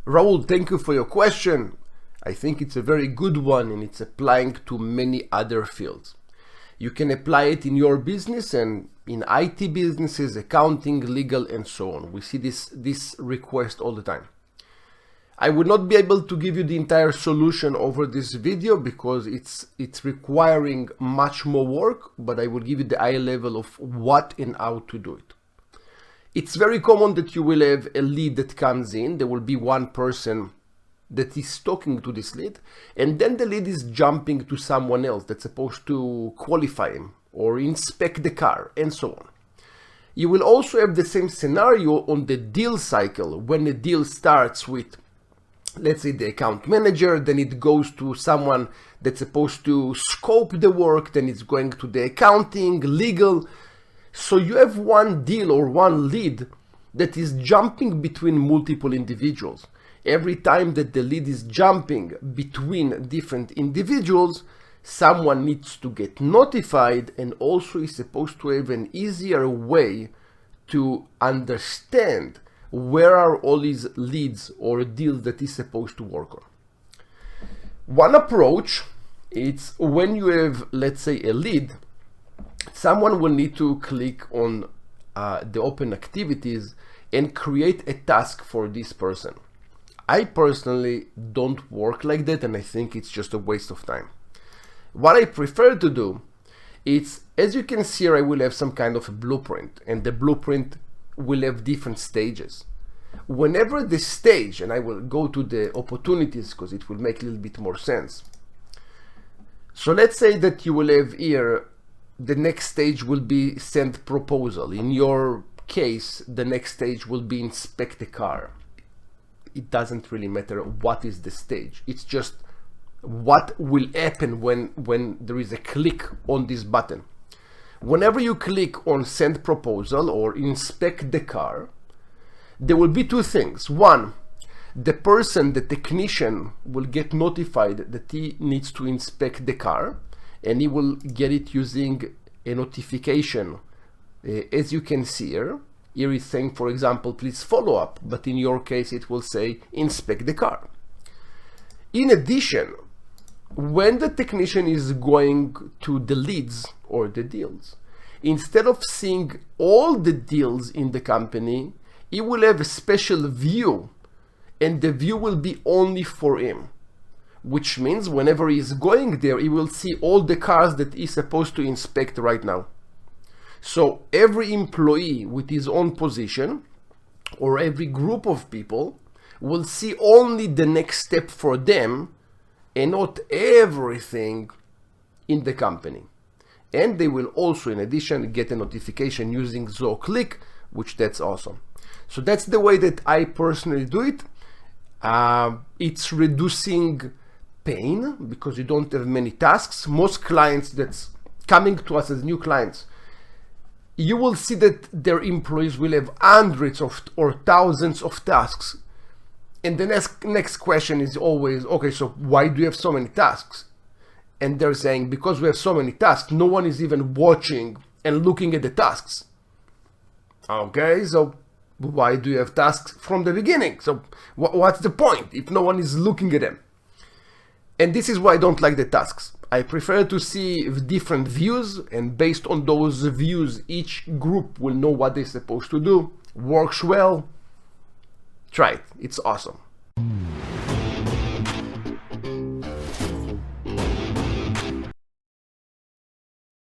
Raul, thank you for your question. I think it's a very good one, and it's applying to many other fields. You can apply it in your business and in IT businesses, accounting, legal, and so on. We see this request all the time. I will not be able to give you the entire solution over this video because it's requiring much more work, but I will give you the high level of what and how to do it. It's very common that you will have a lead that comes in. There will be one person that is talking to this lead, and then the lead is jumping to someone else that's supposed to qualify him or inspect the car and so on. You will also have the same scenario on the deal cycle. When a deal starts with, let's say, the account manager, then it goes to someone that's supposed to scope the work, then it's going to the accounting, legal. So you have one deal or one lead that is jumping between multiple individuals. Every time that the lead is jumping between different individuals, someone needs to get notified and also is supposed to have an easier way to understand where are all these leads or deals that is supposed to work on. One approach is when you have, let's say, a lead, someone will need to click on the open activities and create a task for this person. I personally don't work like that, and I think it's just a waste of time. What I prefer to do is, as you can see here, I will have some kind of a blueprint, and the blueprint will have different stages. Whenever the stage, and I will go to the opportunities because it will make a little bit more sense. So let's say that you will have here, the next stage will be send proposal. In your case, the next stage will be inspect the car. It doesn't really matter what is the stage. It's just what will happen when there is a click on this button. Whenever you click on send proposal or inspect the car, there will be two things. One, the person, the technician, will get notified that he needs to inspect the car, and he will get it using a notification. As you can see here, here is saying, for example, please follow up, but in your case it will say inspect the car. In addition, when the technician is going to the leads or the deals, instead of seeing all the deals in the company, he will have a special view, and the view will be only for him, which means whenever he is going there, he will see all the cars that he's supposed to inspect right now. So every employee with his own position or every group of people will see only the next step for them and not everything in the company. And they will also, in addition, get a notification using Zoho Click, which that's awesome. So that's the way that I personally do it. It's reducing pain because you don't have many tasks. Most clients that's coming to us as new clients, you will see that their employees will have hundreds of or thousands of tasks. And the next question is always, okay, so why do you have so many tasks? And they're saying, because we have so many tasks, no one is even watching and looking at the tasks. Okay, so why do you have tasks from the beginning? So what's the point if no one is looking at them? And this is why I don't like the tasks. I prefer to see different views, and based on those views, each group will know what they're supposed to do. Works well. Try it. It's awesome.